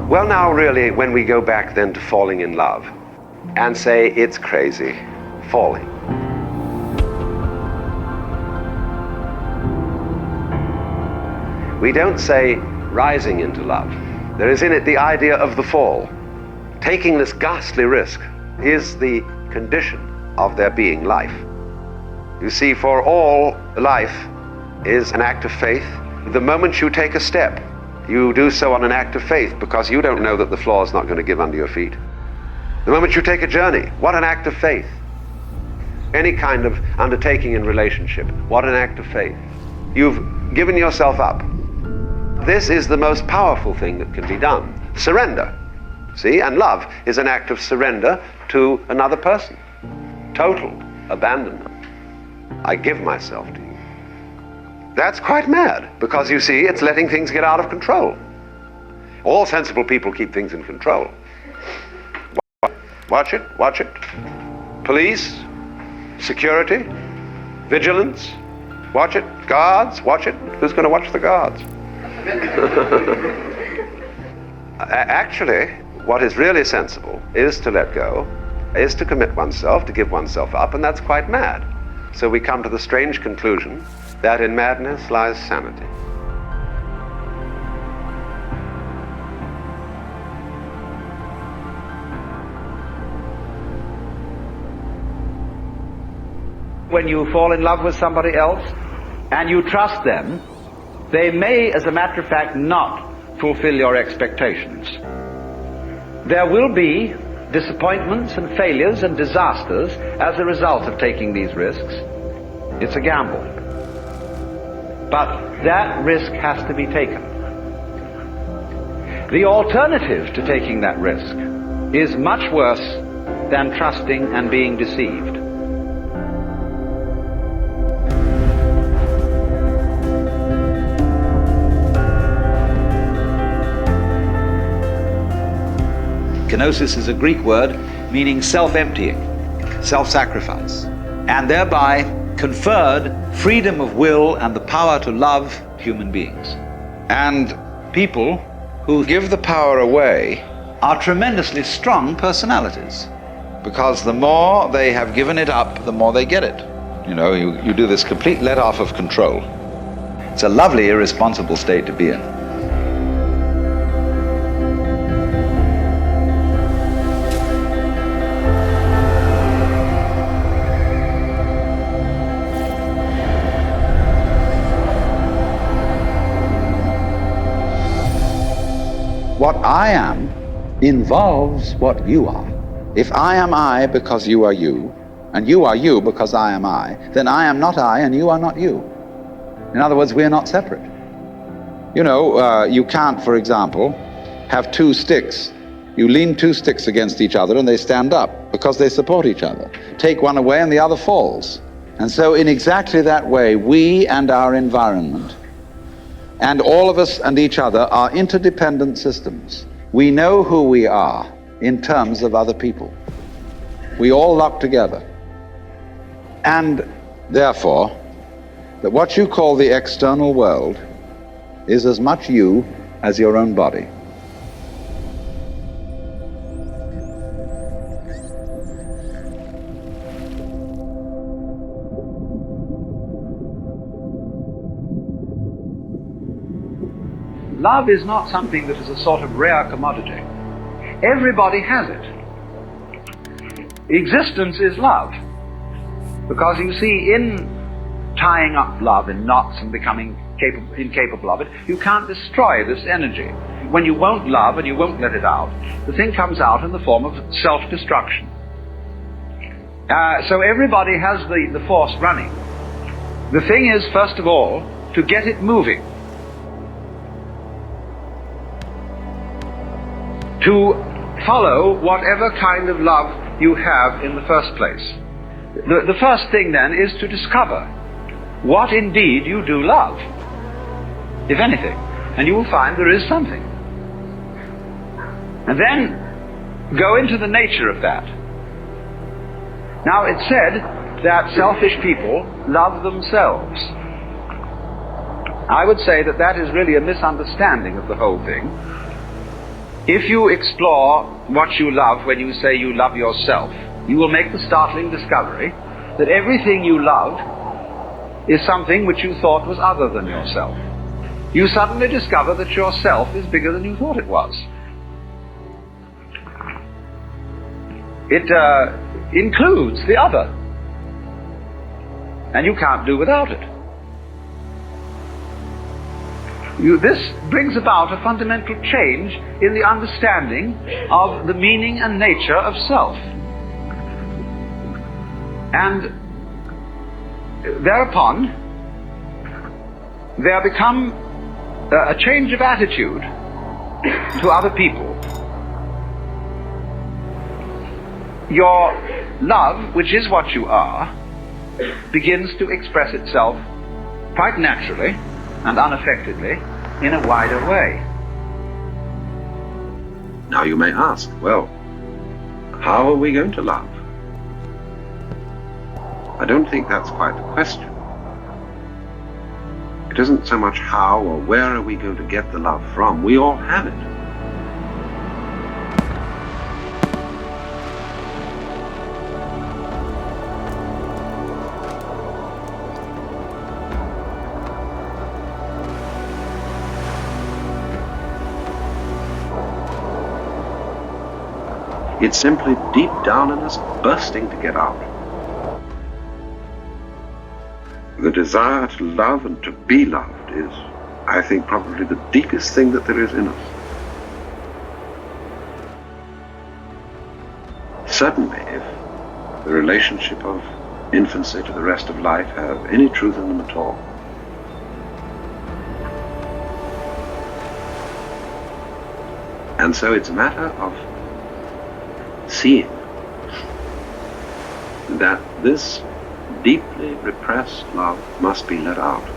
Well, now really, when we go back then to falling in love and say it's crazy, falling. We don't say rising into love. There is in it the idea of the fall. Taking this ghastly risk is the condition of there being life. You see, for all, life is an act of faith. The moment you take a step, you do so on an act of faith because you don't know that the floor is not going to give under your feet. The moment you take a journey, what an act of faith. Any kind of undertaking in relationship, what an act of faith. You've given yourself up. This is the most powerful thing that can be done. Surrender. See, and love is an act of surrender to another person. Total abandonment. I give myself to you. That's quite mad, because you see, it's letting things get out of control. All sensible people keep things in control. Watch it, watch it. Police, security, vigilance, watch it. Guards, watch it. Who's going to watch the guards? Actually, what is really sensible is to let go, is to commit oneself, to give oneself up, and that's quite mad. So we come to the strange conclusion that in madness lies sanity. When you fall in love with somebody else and you trust them, they may, as a matter of fact, not fulfill your expectations. There will be disappointments and failures and disasters as a result of taking these risks. It's a gamble. But that risk has to be taken. The alternative to taking that risk is much worse than trusting and being deceived. Kenosis is a Greek word meaning self-emptying, self-sacrifice, and thereby conferred freedom of will and the power to love human beings. And people who give the power away are tremendously strong personalities, because the more they have given it up, the more they get it. You know, you do this complete let-off of control. It's a lovely, irresponsible state to be in. What I am involves what you are. If I am I because you are you, and you are you because I am I, then I am not I and you are not you. In other words, we are not separate. You know, you can't, for example, have two sticks. You lean two sticks against each other and they stand up because they support each other. Take one away and the other falls. And so in exactly that way, we and our environment and all of us and each other are interdependent systems. We know who we are in terms of other people. We all lock together. And therefore, that what you call the external world is as much you as your own body. Love is not something that is a sort of rare commodity. Everybody has it. Existence is love. Because you see, in tying up love in knots and becoming incapable of it, you can't destroy this energy. When you won't love and you won't let it out, the thing comes out in the form of self-destruction. So everybody has the force running. The thing is, first of all, to get it moving. To follow whatever kind of love you have in the first place. The first thing then is to discover what indeed you do love, if anything, and you will find there is something. And then go into the nature of that. Now it's said that selfish people love themselves. I would say that that is really a misunderstanding of the whole thing. If you explore what you love when you say you love yourself, you will make the startling discovery that everything you love is something which you thought was other than yourself. You suddenly discover that yourself is bigger than you thought it was. It includes the other, and you can't do without it. This brings about a fundamental change in the understanding of the meaning and nature of self. And thereupon, there become a change of attitude to other people. Your love, which is what you are, begins to express itself quite naturally and unaffectedly in a wider way. Now you may ask, well, how are we going to love? I don't think that's quite the question. It isn't so much how or where are we going to get the love from. We all have it. It's simply deep down in us, bursting to get out. The desire to love and to be loved is, I think, probably the deepest thing that there is in us. Certainly, if the relationship of infancy to the rest of life have any truth in them at all. And so it's a matter of seeing that this deeply repressed love must be let out.